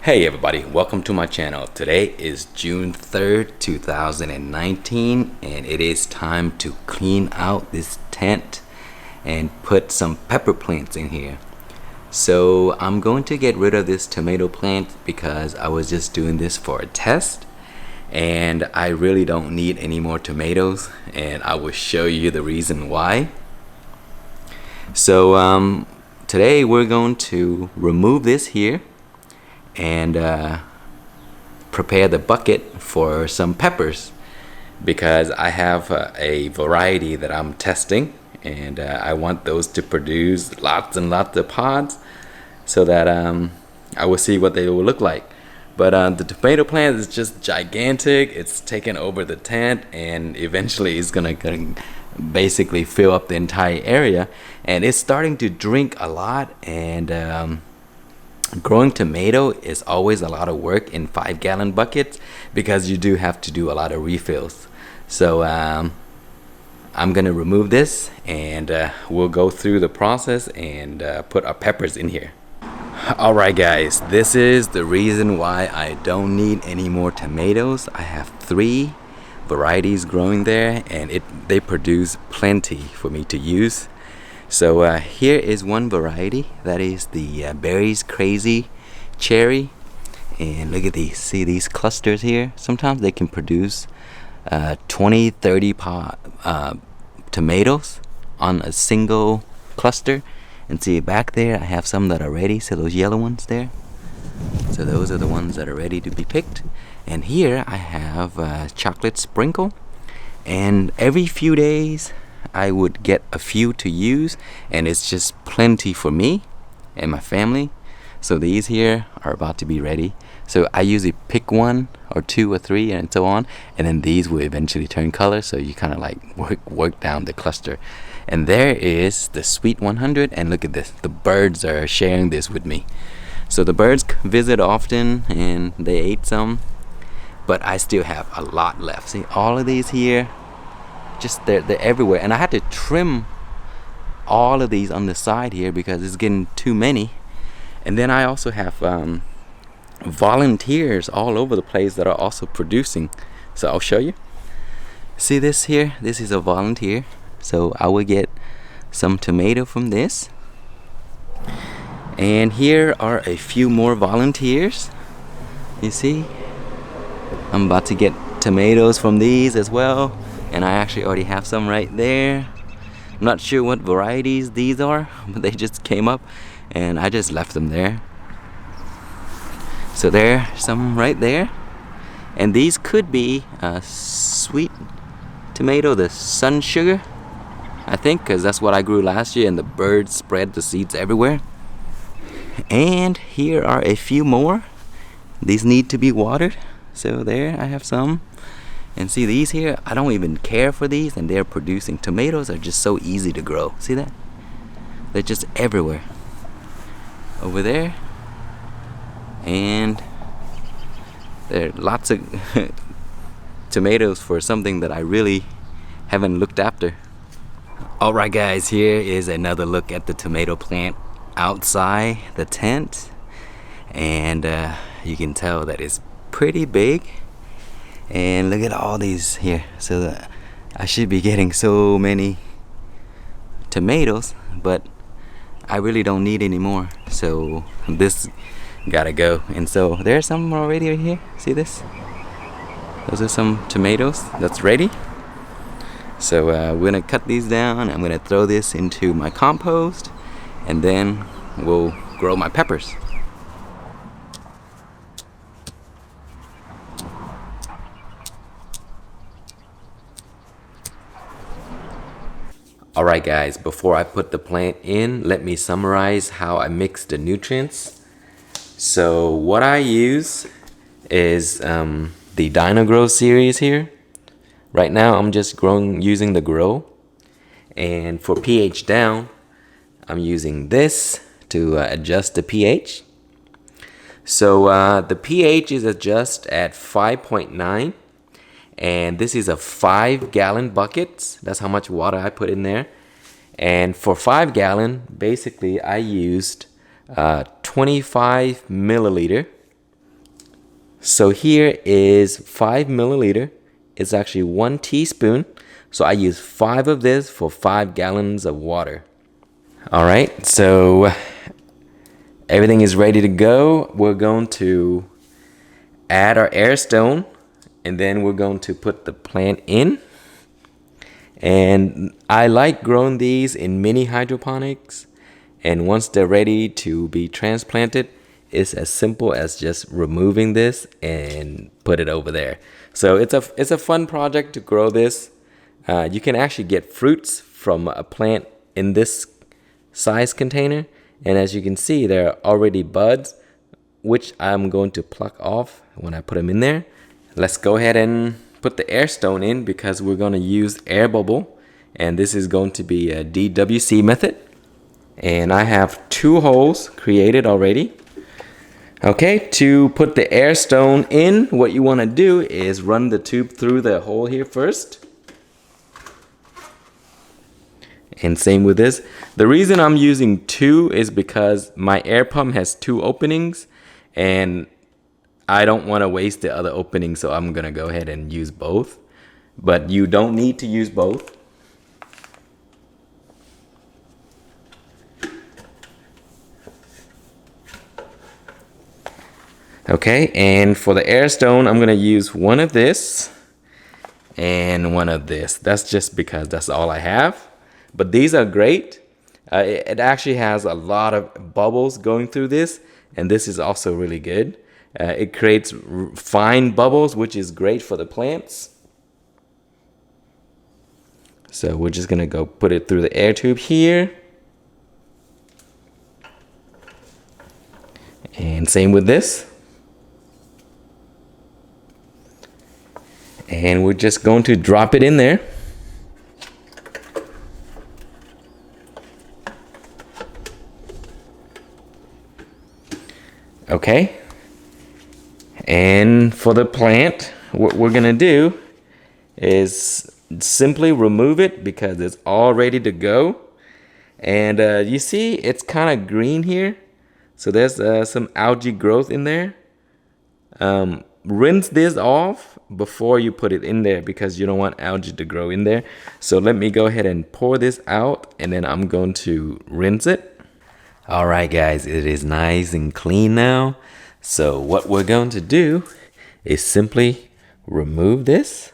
Hey everybody, welcome to my channel. Today is June 3rd, 2019 and it is time to clean out this tent and put some pepper plants in here. So I'm going to get rid of this tomato plant because I was just doing this for a test and I really don't need any more tomatoes, and I will show you the reason why. So today we're going to remove this here and prepare the bucket for some peppers, because I have a variety that I'm testing, and I want those to produce lots and lots of pods so that I will see what they will look like. But the tomato plant is just gigantic. It's taken over the tent and eventually it's gonna basically fill up the entire area, and it's starting to drink a lot. And growing tomato is always a lot of work in 5-gallon buckets because you do have to do a lot of refills. So I'm gonna remove this and we'll go through the process and put our peppers in here. Alright guys, this is the reason why I don't need any more tomatoes. I have 3 varieties growing there and they produce plenty for me to use. So here is one variety, that is the Berries Crazy Cherry, and look at these. See these clusters here? Sometimes they can produce 20-30 tomatoes on a single cluster. And see back there I have some that are ready. So those yellow ones there, so those are the ones that are ready to be picked. And here I have chocolate sprinkle, and every few days I would get a few to use, and it's just plenty for me and my family. So these here are about to be ready. So I usually pick 1 or 2 or 3 and so on, and then these will eventually turn color, so you kind of like work down the cluster. And there is the Sweet 100, and look at this, the birds are sharing this with me. So the birds visit often and they ate some, but I still have a lot left. See all of these here, just they're everywhere, and I had to trim all of these on the side here because it's getting too many. And then I also have volunteers all over the place that are also producing, so I'll show you. See this here, this is a volunteer, so I will get some tomato from this. And here are a few more volunteers. You see, I'm about to get tomatoes from these as well, and I actually already have some right there. I'm not sure what varieties these are, but they just came up and I just left them there. So there are some right there, and these could be sweet tomato, the sun sugar, I think, because that's what I grew last year and the birds spread the seeds everywhere. And here are a few more. These need to be watered, so there I have some. And see these here, I don't even care for these, and they're producing. Tomatoes are just so easy to grow. See that? They're just everywhere. Over there, and there are lots of tomatoes for something that I really haven't looked after. Alright guys, here is another look at the tomato plant outside the tent, and you can tell that it's pretty big. And look at all these here. So I should be getting so many tomatoes, but I really don't need any more, so this gotta go. And so there's some already right here. See this? Those are some tomatoes that's ready. So we're gonna cut these down. I'm gonna throw this into my compost, and then we'll grow my peppers. Alright guys, before I put the plant in, let me summarize how I mix the nutrients. So what I use is the DynaGrow series here. Right now I'm just using the Grow. And for pH down, I'm using this to adjust the pH. So the pH is adjusted at 5.9. And this is a 5-gallon bucket. That's how much water I put in there. And for 5-gallon, basically I used 25 milliliter So here is 5 milliliter. It's actually 1 teaspoon. So I use 5 of this for 5 gallons of water. All right, so everything is ready to go. We're going to add our air stone, and then we're going to put the plant in. And I like growing these in mini hydroponics. And once they're ready to be transplanted, it's as simple as just removing this and put it over there. So it's a fun project to grow this. You can actually get fruits from a plant in this size container. And as you can see, there are already buds, which I'm going to pluck off when I put them in there. Let's go ahead and put the air stone in because we're going to use air bubble. And this is going to be a DWC method. And I have 2 holes created already. Okay, to put the air stone in, what you want to do is run the tube through the hole here first. And same with this. The reason I'm using 2 is because my air pump has 2 openings and I don't want to waste the other opening, so I'm going to go ahead and use both. But you don't need to use both. Okay, and for the air stone, I'm going to use 1 of this and 1 of this. That's just because that's all I have. But these are great. It actually has a lot of bubbles going through this, and this is also really good. It creates fine bubbles, which is great for the plants. So we're just going to go put it through the air tube here. And same with this. And we're just going to drop it in there. Okay. And for the plant, what we're going to do is simply remove it because it's all ready to go. And you see it's kind of green here. So there's some algae growth in there. Rinse this off before you put it in there because you don't want algae to grow in there. So let me go ahead and pour this out and then I'm going to rinse it. All right, guys, it is nice and clean now. So what we're going to do is simply remove this.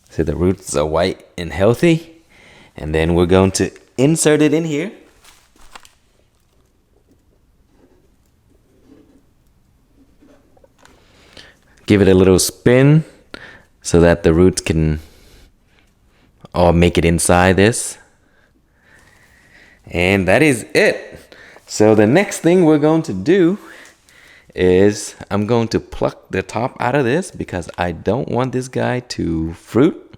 So the roots are white and healthy. And then we're going to insert it in here. Give it a little spin so that the roots can all make it inside this. And that is it. So the next thing we're going to do is I'm going to pluck the top out of this because I don't want this guy to fruit.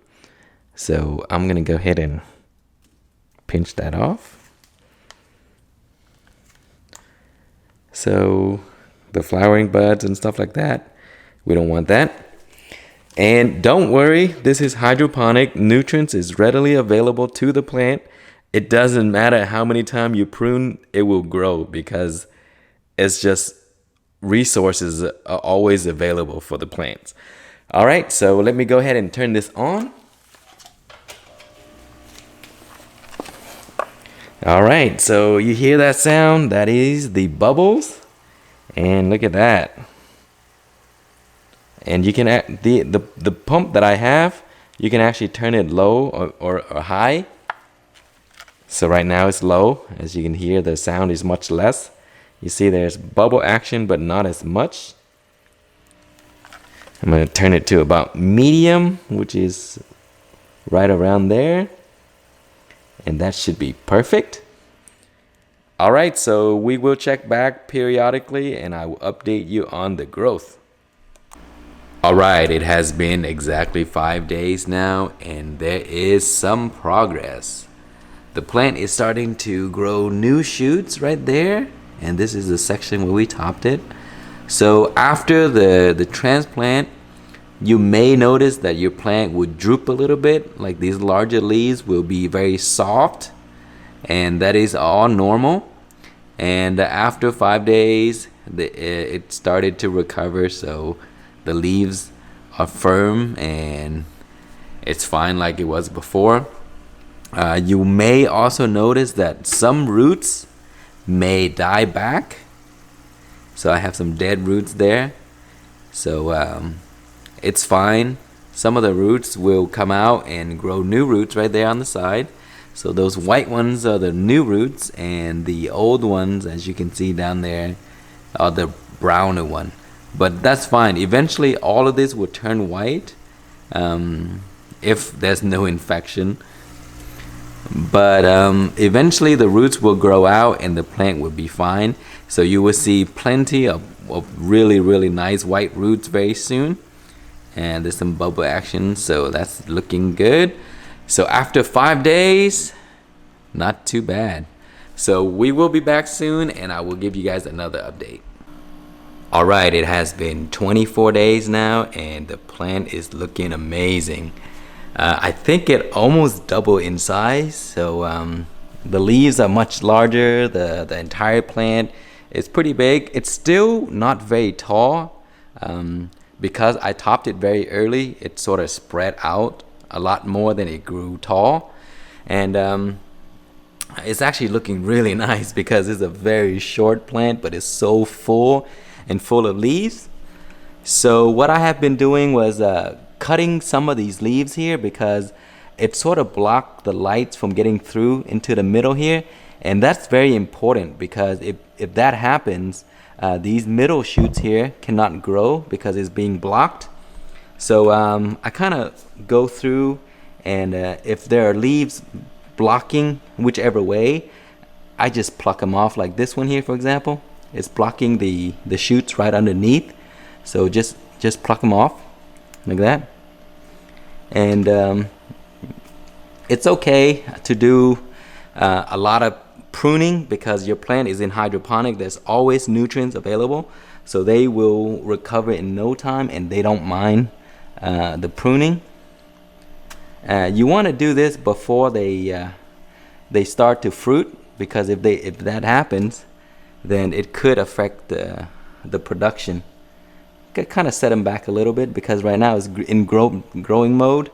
So I'm going to go ahead and pinch that off. So the flowering buds and stuff like that, we don't want that. And don't worry, this is hydroponic. Nutrients is readily available to the plant. It doesn't matter how many times you prune, it will grow because it's just resources are always available for the plants. All right, so let me go ahead and turn this on. All right, so you hear that sound? That is the bubbles. And look at that. And you can the pump that I have, you can actually turn it low or high. So right now it's low. As you can hear, the sound is much less. You see there's bubble action, but not as much. I'm going to turn it to about medium, which is right around there. And that should be perfect. All right, so we will check back periodically and I will update you on the growth. All right, it has been exactly 5 days now and there is some progress. The plant is starting to grow new shoots right there, and this is the section where we topped it. So after the transplant, you may notice that your plant would droop a little bit, like these larger leaves will be very soft, and that is all normal. And after 5 days, it started to recover, so the leaves are firm and it's fine like it was before. You may also notice that some roots may die back. So I have some dead roots there. So it's fine. Some of the roots will come out and grow new roots right there on the side. So those white ones are the new roots, and the old ones, as you can see down there, are the browner one. But that's fine. Eventually all of this will turn white if there's no infection. But eventually the roots will grow out and the plant will be fine. So you will see plenty of really nice white roots very soon. And there's some bubble action, so that's looking good. So after 5 days, not too bad. So we will be back soon and I will give you guys another update. Alright, it has been 24 days now and the plant is looking amazing. I think it almost doubled in size. So the leaves are much larger. The entire plant is pretty big. It's still not very tall. Because I topped it very early, it sort of spread out a lot more than it grew tall. And it's actually looking really nice because it's a very short plant, but it's so full and full of leaves. So what I have been doing was cutting some of these leaves here because it sort of blocked the lights from getting through into the middle here. And that's very important because if that happens, these middle shoots here cannot grow because it's being blocked. So I kind of go through, and if there are leaves blocking whichever way, I just pluck them off. Like this one here, for example, it's blocking the shoots right underneath. So just pluck them off like that. And it's okay to do a lot of pruning because your plant is in hydroponic. There's always nutrients available, so they will recover in no time, and they don't mind the pruning. You want to do this before they start to fruit, because if that happens, then it could affect the production. Could kind of set them back a little bit because right now it's in growing mode,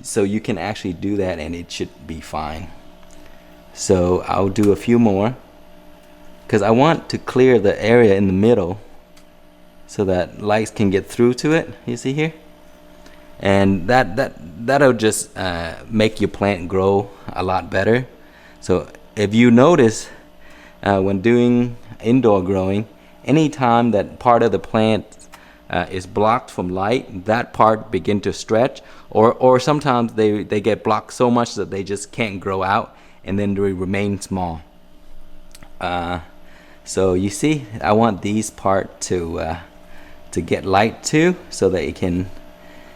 so you can actually do that and it should be fine. So I'll do a few more because I want to clear the area in the middle so that lights can get through to it. You see here? And that'll just make your plant grow a lot better. So if you notice when doing indoor growing, anytime that part of the plant is blocked from light, that part begin to stretch, or sometimes they get blocked so much that they just can't grow out, and then they remain small. So you see, I want these part to get light too, so that it can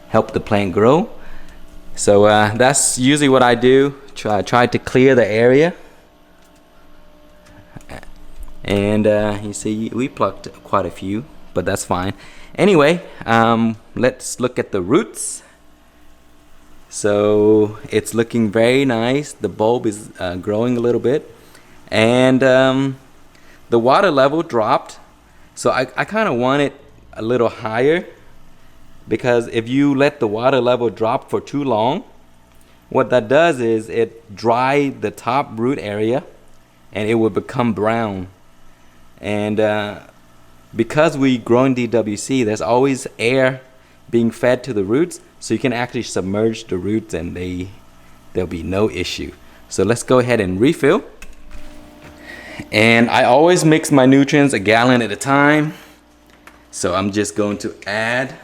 help the plant grow. So that's usually what I do. Try to clear the area. And you see, we plucked quite a few, but that's fine. Anyway, let's look at the roots. So it's looking very nice. The bulb is growing a little bit, and the water level dropped. So I kind of want it a little higher, because if you let the water level drop for too long, what that does is it dries the top root area and it will become brown. And because we grow in DWC, there's always air being fed to the roots, so you can actually submerge the roots and there'll be no issue. So let's go ahead and refill. And I always mix my nutrients a gallon at a time. So I'm just going to add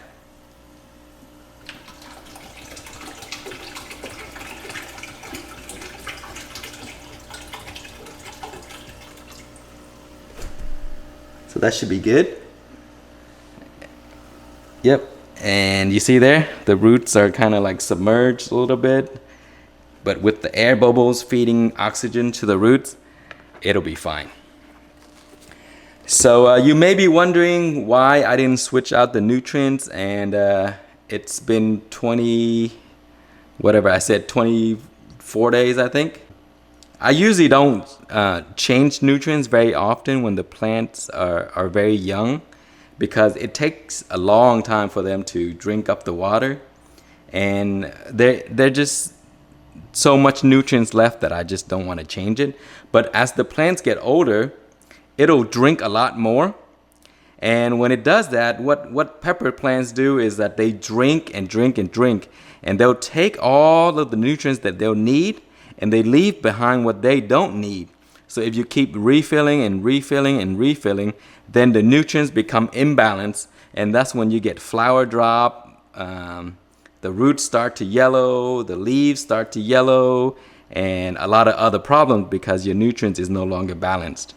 so that should be good. Yep. And you see there, the roots are kind of like submerged a little bit, but with the air bubbles feeding oxygen to the roots, it'll be fine. So you may be wondering why I didn't switch out the nutrients, and it's been 24 days, I think. I usually don't change nutrients very often when the plants are very young, because it takes a long time for them to drink up the water, and they're just so much nutrients left that I just don't want to change it. But as the plants get older, it'll drink a lot more. And when it does that, what pepper plants do is that they drink and drink and drink, and they'll take all of the nutrients that they'll need, and they leave behind what they don't need. So if you keep refilling and refilling and refilling, then the nutrients become imbalanced, and that's when you get flower drop, the roots start to yellow, the leaves start to yellow, and a lot of other problems because your nutrients is no longer balanced.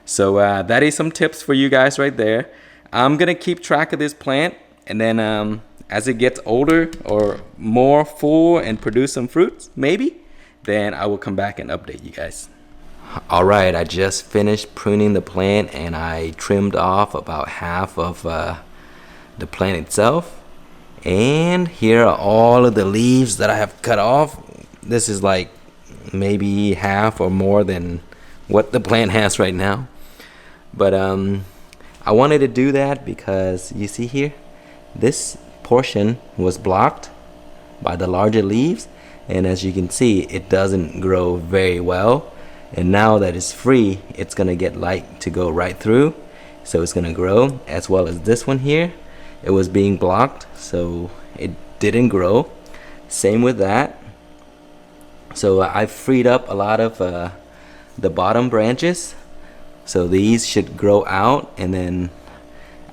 So that is some tips for you guys right there. I'm gonna keep track of this plant, and then as it gets older or more full and produce some fruits, maybe, then I will come back and update you guys. All right, I just finished pruning the plant, and I trimmed off about half of the plant itself. And here are all of the leaves that I have cut off. This is like maybe half or more than what the plant has right now. But I wanted to do that because you see here, this portion was blocked by the larger leaves, and as you can see, it doesn't grow very well. And now that it's free, it's gonna get light to go right through, so it's gonna grow. As well as this one here, it was being blocked, so it didn't grow. Same with that. So I freed up a lot of the bottom branches, so these should grow out, and then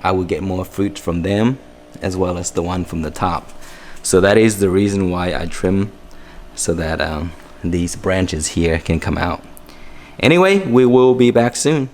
I will get more fruit from them, as well as the one from the top. So that is the reason why I trim, so that these branches here can come out. Anyway, we will be back soon.